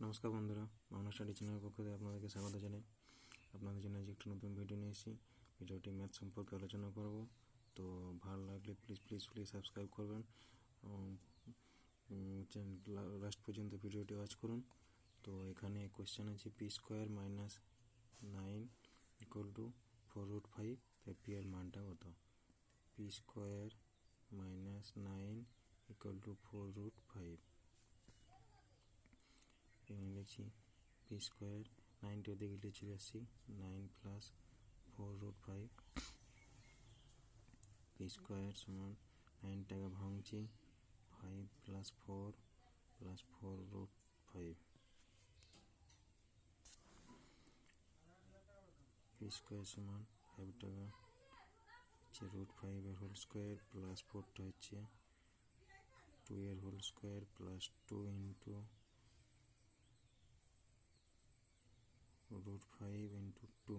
নমস্কার বন্ধুরা, বাংলা স্টাডি চ্যানেলের পক্ষ থেকে আপনাদেরকে স্বাগত জানাই। আপনাদের জন্য আজ একটা নতুন ভিডিও নিয়ে এসেছি। ভিডিওটি ম্যাথ সম্পর্কে আলোচনা করব। তো ভালো লাগলে প্লিজ সাবস্ক্রাইব করবেন। লাস্ট পর্যন্ত ভিডিওটি ওয়াচ করুন। তো এখানে কোয়েশ্চেন আছে P square minus 9 equal to 4√5। তাই পি এর মানটা কত? P square minus 9 equal to 4√5। এখানে লিখছি পি স্কোয়ার 9টা দিকে লিখে যাচ্ছি 9 প্লাস 4√5। পি স্কোয়ার সমান 9টাকে ভাঙছি 5 প্লাস 4 প্লাস 4√5। পি স্কোয়ার সমান 5টাকা হচ্ছে √5 এর হোল স্কোয়ার প্লাস 4টা হচ্ছে 2 এর whole square plus 2 into √5 into 2।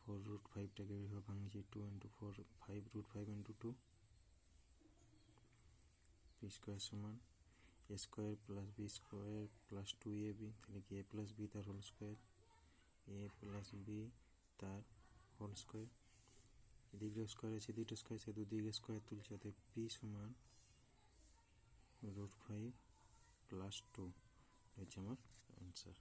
4√5টাকে এইভাবে ভাঙছি 2 ইন্টু 4 5√5 ইন্টু 2। পি স্কোয়ার সমান A square plus B square plus 2ab, তাহলে কি এ প্লাস বি তার whole square, A plus B তার হোল স্কোয়ার। এদিকে স্কোয়ার আছে, দুটো স্কোয়ার আছে, দুদিকে স্কোয়ার তুলছে, অর্থাৎ পি সমান √5 প্লাস 2 হচ্ছে আমার অ্যান্সার।